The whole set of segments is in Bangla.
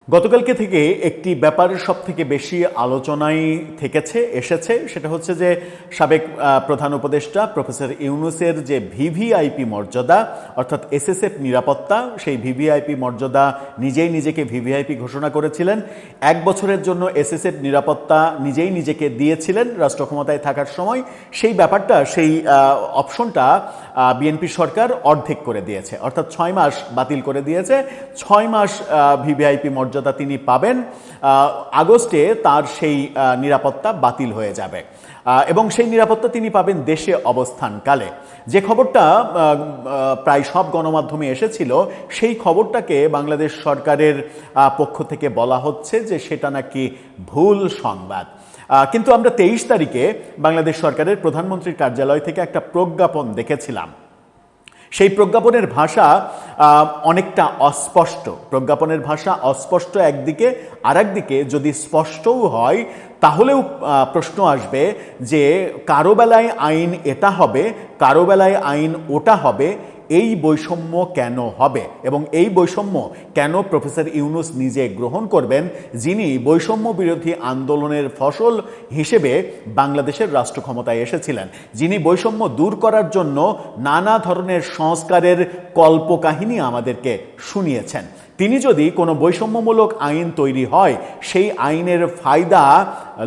গতকালকে থেকে একটি ব্যাপার সবথেকে বেশি আলোচনায় এসেছে সেটা হচ্ছে যে সাবেক প্রধান উপদেষ্টা প্রফেসর ইউনূসের যে ভিভিআইপি মর্যাদা অর্থাৎ এসএসএফ নিরাপত্তা, সেই ভিভিআইপি মর্যাদা নিজেই নিজেকে ভিভিআইপি ঘোষণা করেছিলেন। 1 বছরের জন্য এসএসএফ নিরাপত্তা নিজেই নিজেকে দিয়েছিলেন রাষ্ট্র ক্ষমতায় থাকার সময়। সেই ব্যাপারটা, সেই অপশনটা বিএনপি সরকার অর্ধেক করে দিয়েছে, অর্থাৎ 6 মাস বাতিল করে দিয়েছে। 6 মাস ভিভিআইপি মর্যাদা তিনি পাবেন। আগস্টে তার সেই নিরাপত্তা বাতিল হয়ে যাবে এবং সেই নিরাপত্তা তিনি পাবেন দেশে অবস্থানকালে। যে খবরটা প্রায় সব গণমাধ্যমে এসেছিল, সেই খবরটাকে বাংলাদেশ সরকারের পক্ষ থেকে বলা হচ্ছে যে সেটা নাকি ভুল সংবাদ। কিন্তু আমরা 23 তারিখে বাংলাদেশ সরকারের প্রধানমন্ত্রীর কার্যালয় থেকে একটা প্রজ্ঞাপন দেখেছিলাম। সেই প্রজ্ঞাপনের ভাষা অনেকটা অস্পষ্ট। প্রজ্ঞাপনের ভাষা অস্পষ্ট একদিকে, আর একদিকে যদি স্পষ্টও হয় তাহলেও প্রশ্ন আসবে যে কারো বেলায় আইন এটা হবে, কারো বেলায় আইন ওটা হবে। এই বৈষম্য কেন হবে এবং এই বৈষম্য কেন প্রফেসর ইউনূস নিজে গ্রহণ করবেন, যিনি বৈষম্য বিরোধী আন্দোলনের ফসল হিসেবে বাংলাদেশের রাষ্ট্র ক্ষমতায় এসেছিলেন, যিনি বৈষম্য দূর করার জন্য নানা ধরনের সংস্কারের কল্পকাহিনী আমাদেরকে শুনিয়েছেন। তিনি যদি কোনো বৈষম্যমূলক আইন তৈরি হয়, সেই আইনের ফায়দা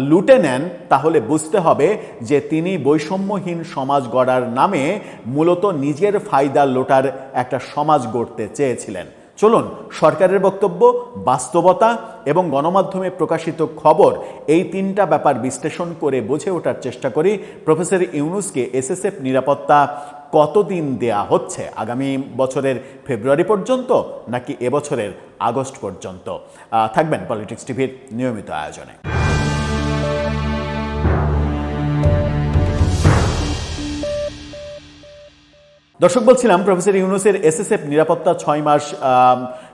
লুটে নেন, তাহলে বুঝতে হবে যে তিনি বৈষম্যহীন সমাজ গড়ার নামে মূলত নিজের ফায়দা লোটার একটা সমাজ গড়তে চেয়েছিলেন। চলুন সরকারের বক্তব্য, বাস্তবতা এবং গণমাধ্যমে প্রকাশিত খবর, এই 3টা ব্যাপার বিশ্লেষণ করে বুঝে ওঠার চেষ্টা করি প্রফেসর ইউনূসকে এসএসএফ নিরাপত্তা কতদিন দেয়া হচ্ছে, আগামী বছরের ফেব্রুয়ারি পর্যন্ত নাকি এবছরের আগস্ট পর্যন্ত। থাকবেন পলিটিক্স টিভির নিয়মিত আয়োজনে। দর্শক, বলছিলাম প্রফেসর ইউনূসের এসএসএফ নিরাপত্তা 6 মাস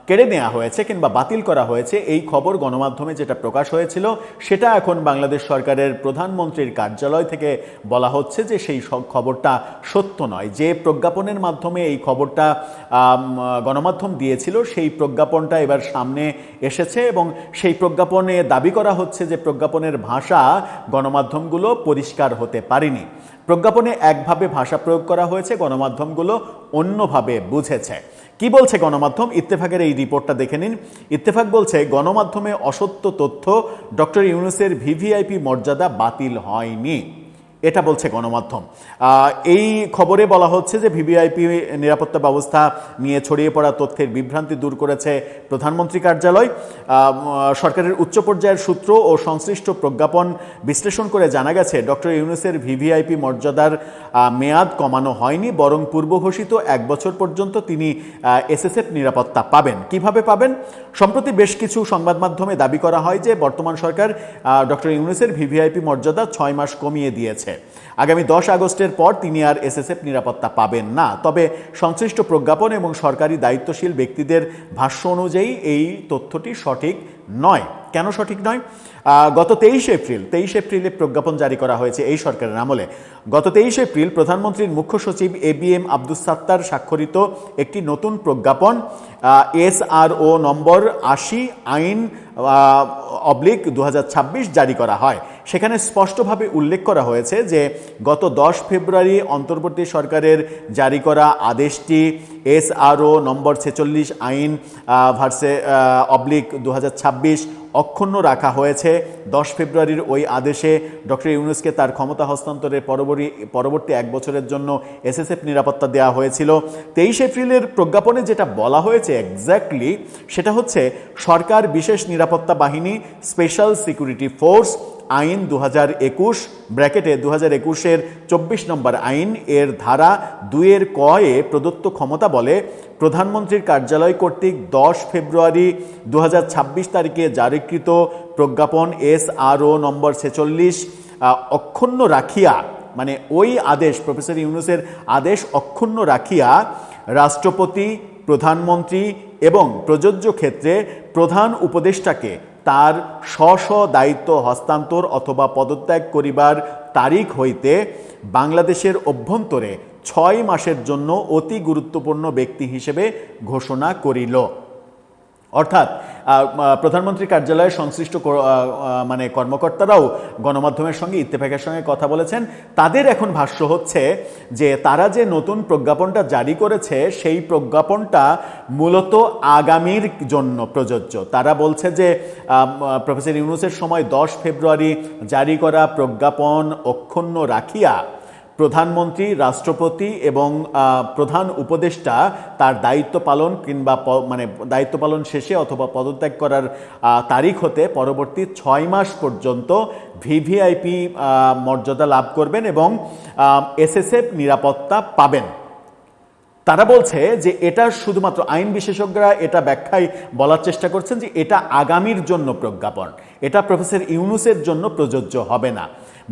কেড়ে নেওয়া হয়েছে কিংবা বাতিল করা হয়েছে, এই খবর গণমাধ্যমে যেটা প্রকাশ হয়েছিল সেটা এখন বাংলাদেশ সরকারের প্রধানমন্ত্রীর কার্যালয় থেকে বলা হচ্ছে যে সেই খবরটা সত্য নয়। যে প্রজ্ঞাপনের মাধ্যমে এই খবরটা গণমাধ্যম দিয়েছিল, সেই প্রজ্ঞাপনটা এবার সামনে এসেছে এবং সেই প্রজ্ঞাপনে দাবি করা হচ্ছে যে প্রজ্ঞাপনের ভাষা গণমাধ্যমগুলো পরিষ্কার হতে পারেনি। প্রজ্ঞাপনে একভাবে ভাষা প্রয়োগ করা হয়েছে, গণমাধ্যমগুলো অন্যভাবে বুঝেছে। কি বলছে গণমাধ্যম? ইত্তেফাকের এই রিপোর্টটা দেখে নিন। ইত্তেফাক বলছে গণমাধ্যমে অসত্য তথ্য, ডক্টর ইউনূসের ভিভিআইপি মর্যাদা বাতিল হয়নি, এটা বলছে গণমাধ্যম। এই খবরে বলা হচ্ছে যে ভিভিআইপি নিরাপত্তা ব্যবস্থা নিয়ে ছড়িয়ে পড়া তথ্যের বিভ্রান্তি দূর করেছে প্রধানমন্ত্রী কার্যালয়। সরকারের উচ্চ পর্যায়ের সূত্র ও সংশ্লিষ্ট প্রজ্ঞাপন বিশ্লেষণ করে জানা গেছে ডক্টর ইউনূসের ভিভিআইপি মর্যাদার মেয়াদ কমানো হয়নি, বরং পূর্বঘোষিত 1 বছর পর্যন্ত তিনি এসএসএফ নিরাপত্তা পাবেন। কিভাবে পাবেন? সম্প্রতি বেশ কিছু সংবাদ মাধ্যমে দাবি করা হয় যে বর্তমান সরকার ডক্টর ইউনূসের ভিভিআইপি মর্যাদা 6 মাস কমিয়ে দিয়েছে। আগামী 10 আগস্টের পর তিনি আর এসএসএফ নিরাপত্তা পাবেন না। তবে সংশ্লিষ্ট প্রজ্ঞাপন এবং সরকারি দায়িত্বশীল ব্যক্তিদের ভাষ্য অনুযায়ী এই তথ্যটি সঠিক নয়। কেন সঠিক নয়? গত 23 এপ্রিলে প্রজ্ঞাপন জারি করা হয়েছে এই সরকারের আমলে। গত 23 এপ্রিল প্রধানমন্ত্রীর মুখ্য সচিব এবিএম আব্দুস সাত্তার স্বাক্ষরিত একটি নতুন প্রজ্ঞাপন SRO নম্বর 80 আইন /2026 জারি করা হয়। সেখানে স্পষ্টভাবে উল্লেখ করা হয়েছে যে গত 10 ফেব্রুয়ারি অন্তর্বর্তী সরকারের জারি করা আদেশটি SRO নম্বর 46 আইন /2026 অক্ষুণ্ণ রাখা হয়েছে। 10 ফেব্রুয়ারির ওই আদেশে ডক্টর ইউনূসকে তার ক্ষমতা হস্তান্তরের পরবর্তী 1 বছরের জন্য এসএসএফ নিরাপত্তা দেওয়া হয়েছিল। 23 এপ্রিলের প্রজ্ঞাপনে যেটা বলা হয়েছে এক্স্যাক্টলি সেটা হচ্ছে সরকার বিশেষ নিরাপত্তা বাহিনী স্পেশাল সিকিউরিটি ফোর্স আইন 2021 ব্র্যাকেটে 2021-এর 24 নম্বর আইন এর ধারা 2-এর ক-এ প্রদত্ত ক্ষমতা বলে প্রধানমন্ত্রীর কার্যালয় কর্তৃক 10 ফেব্রুয়ারি 2026 তারিখে জারিকৃত প্রজ্ঞাপন SRO নম্বর 46 অক্ষুণ্ণ রাখিয়া, মানে ওই আদেশ, প্রফেসর ইউনূসের আদেশ অক্ষুণ্ণ রাখিয়া রাষ্ট্রপতি, প্রধানমন্ত্রী এবং প্রযোজ্য ক্ষেত্রে প্রধান উপদেষ্টাকে তার স্ব দায়িত্ব হস্তান্তর অথবা পদত্যাগ করিবার তারিখ হইতে বাংলাদেশের অভ্যন্তরে 6 মাসের জন্য অতি গুরুত্বপূর্ণ ব্যক্তি হিসেবে ঘোষণা করিল। অর্থাৎ প্রধানমন্ত্রী কার্যালয়ের সংশ্লিষ্ট মানে কর্মকর্তারাও গণমাধ্যমের সঙ্গে ইত্তেফাকের সঙ্গে কথা বলেছেন। তাদের এখন ভাষ্য হচ্ছে যে তারা যে নতুন প্রজ্ঞাপনটা জারি করেছে সেই প্রজ্ঞাপনটা মূলত আগামীর জন্য প্রযোজ্য। তারা বলছে যে প্রফেসর ইউনূসের সময় 10 ফেব্রুয়ারি জারি করা প্রজ্ঞাপন অক্ষুণ্ণ রাখিয়া প্রধানমন্ত্রী, রাষ্ট্রপতি এবং প্রধান উপদেষ্টা তার দায়িত্ব পালন কিংবা মানে দায়িত্ব পালন শেষে অথবা পদত্যাগ করার তারিখ হতে পরবর্তী 6 মাস পর্যন্ত ভিভিআইপি মর্যাদা লাভ করবেন এবং এসএসএফ নিরাপত্তা পাবেন। তারা বলছে যে এটা শুধুমাত্র আইন বিশেষজ্ঞরা এটা ব্যাখ্যায় বলার চেষ্টা করছেন যে এটা আগামীর জন্য প্রজ্ঞাপন, এটা প্রফেসর ইউনূসের জন্য প্রযোজ্য হবে না।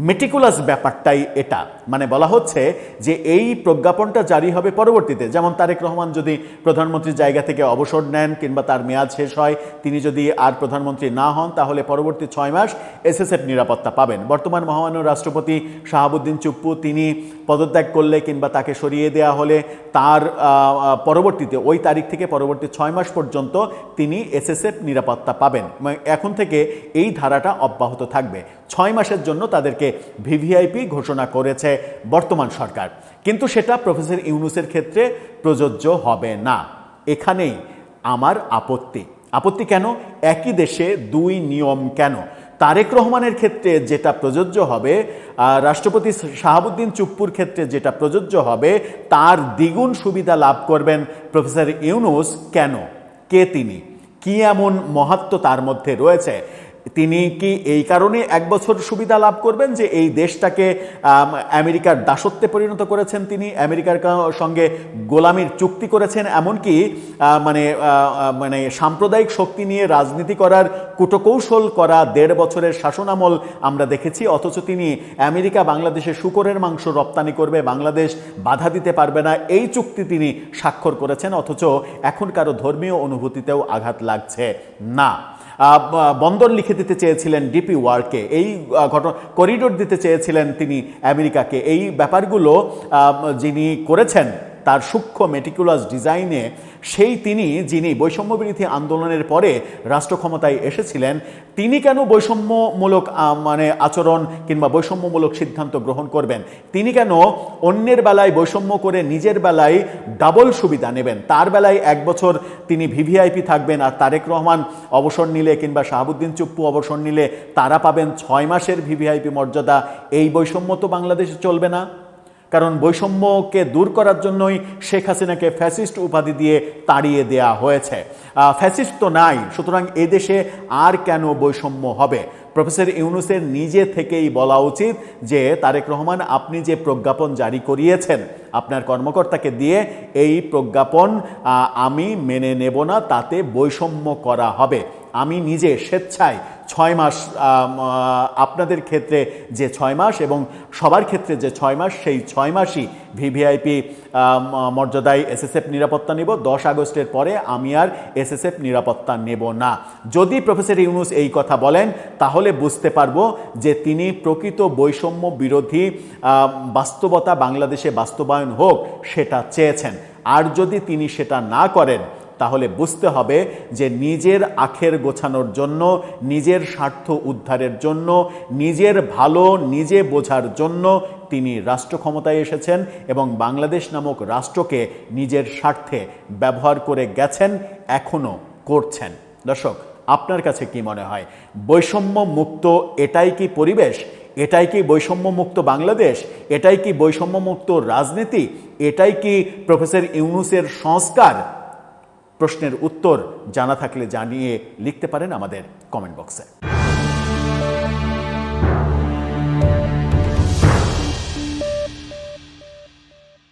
মেটিকুলাস ব্যাপারটাই এটা, মানে বলা হচ্ছে যে এই প্রজ্ঞাপনটা জারি হবে পরবর্তীতে, যেমন তারেক রহমান যদি প্রধানমন্ত্রীর জায়গা থেকে অবসর নেন কিংবা তার মেয়াদ শেষ হয়, তিনি যদি আর প্রধানমন্ত্রী না হন, তাহলে পরবর্তী 6 মাস এসএসএফ নিরাপত্তা পাবেন। বর্তমান মহামান্য রাষ্ট্রপতি শাহাবুদ্দিন চুপ্পু তিনি পদত্যাগ করলে কিংবা তাকে সরিয়ে দেওয়া হলে তার পরবর্তীতে ওই তারিখ থেকে পরবর্তী 6 মাস পর্যন্ত তিনি এসএসএফ নিরাপত্তা পাবেন। এখন থেকে এই ধারাটা অব্যাহত থাকবে। 6 মাসের জন্য তাদেরকে ভিভিআইপি ঘোষণা করেছে বর্তমান সরকার, কিন্তু সেটা প্রফেসর ইউনূসের ক্ষেত্রে প্রযোজ্য হবে না। এখানেই আমার আপত্তি কেন? একই দেশে 2 নিয়ম কেন? তারেক রহমানের ক্ষেত্রে যেটা প্রযোজ্য হবে, রাষ্ট্রপতি শাহাবুদ্দিন চুপ্পুর ক্ষেত্রে যেটা প্রযোজ্য হবে, তার দ্বিগুণ সুবিধা লাভ করবেন প্রফেসর ইউনূস। কেন? কে তিনি? কি এমন মাহাত্ম্য তার মধ্যে রয়েছে? তিনি কি এই কারণে 1 বছর সুবিধা লাভ করবেন যে এই দেশটাকে আমেরিকার দাসত্বে পরিণত করেছেন, তিনি আমেরিকার সঙ্গে গোলামির চুক্তি করেছেন, এমনকি মানে সাম্প্রদায়িক শক্তি নিয়ে রাজনীতি করার কূটকৌশল করা 1.5 বছরের শাসনামল আমরা দেখেছি, অথচ তিনি আমেরিকা বাংলাদেশে শূকরের মাংস রপ্তানি করবে, বাংলাদেশ বাধা দিতে পারবে না, এই চুক্তি তিনি স্বাক্ষর করেছেন, অথচ এখন কারো ধর্মীয় অনুভূতিতেও আঘাত লাগছে না। বন্দর লিখে দিতে চেয়েছিলেন ডিপি ওয়ার্ল্ডকে, এই করিডোর দিতে চেয়েছিলেন তিনি আমেরিকাকে। এই ব্যাপারগুলো যিনি করেছেন তার সূক্ষ্ম মেটিকুলাস ডিজাইনে, সেই তিনি যিনি বৈষম্যবিরোধী আন্দোলনের পরে রাষ্ট্র ক্ষমতায় এসেছিলেন, তিনি কেন বৈষম্যমূলক আচরণ কিংবা বৈষম্যমূলক সিদ্ধান্ত গ্রহণ করবেন? তিনি কেন অন্যের বেলায় বৈষম্য করে নিজের বেলায় ডাবল সুবিধা নেবেন? তার বেলায় 1 বছর তিনি ভিভিআইপি থাকবেন, আর তারেক রহমান অবসর নিলে কিংবা শাহাবুদ্দিন চুপ্পু অবসর নিলে তারা পাবেন 6 মাসের ভিভিআইপি মর্যাদা। এই বৈষম্য তো বাংলাদেশে চলবে না, কারণ বৈষম্যকে দূর করার জন্যই শেখ হাসিনাকে ফ্যাসিস্ট উপাধি দিয়ে তাড়িয়ে দেয়া হয়েছে। ফ্যাসিস্ট তো নাই, সুতরাং এদেশে আর কেন বৈষম্য হবে? প্রফেসর ইউনূসের নিজে থেকেই বলা উচিত যে তারেক রহমান, আপনি যে প্রজ্ঞাপন জারি করিয়েছেন আপনার কর্মকর্তাকে দিয়ে, এই প্রজ্ঞাপন আমি মেনে নেব না, তাতে বৈষম্য করা হবে। আমি নিজে স্বেচ্ছায় 6 মাস, আপনাদের ক্ষেত্রে যে 6 মাস এবং সবার ক্ষেত্রে যে 6 মাস, সেই 6 মাসই ভিভিআইপি মর্যাদায় এসএসএফ নিরাপত্তা নেব। 10 আগস্টের পরে আমি আর এসএসএফ নিরাপত্তা নেব না। যদি প্রফেসর ইউনূস এই কথা বলেন, তাহলে বুঝতে পারবো যে তিনি প্রকৃত বৈষম্য বিরোধী বাস্তবতা বাংলাদেশে বাস্তবায়ন হোক সেটা চেয়েছেন। আর যদি তিনি সেটা না করেন, তাহলে বুঝতে হবে যে নিজের আখের গোছানোর জন্য, নিজের স্বার্থ উদ্ধারের জন্য, নিজের ভালো নিজে বোঝার জন্য তিনি রাষ্ট্র ক্ষমতায় এসেছেন এবং বাংলাদেশ নামক রাষ্ট্রকে নিজের স্বার্থে ব্যবহার করে গেছেন, এখনও করছেন। দর্শক, আপনার কাছে কি মনে হয়? বৈষম্য মুক্ত এটাই কি পরিবেশ? এটাই কি বৈষম্য মুক্ত বাংলাদেশ? এটাই কি বৈষম্য মুক্ত রাজনীতি? এটাই কি প্রফেসর ইউনূসের সংস্কার? প্রশ্নের উত্তর জানা থাকলে জানিয়ে লিখতে পারেন আমাদের কমেন্ট বক্সে।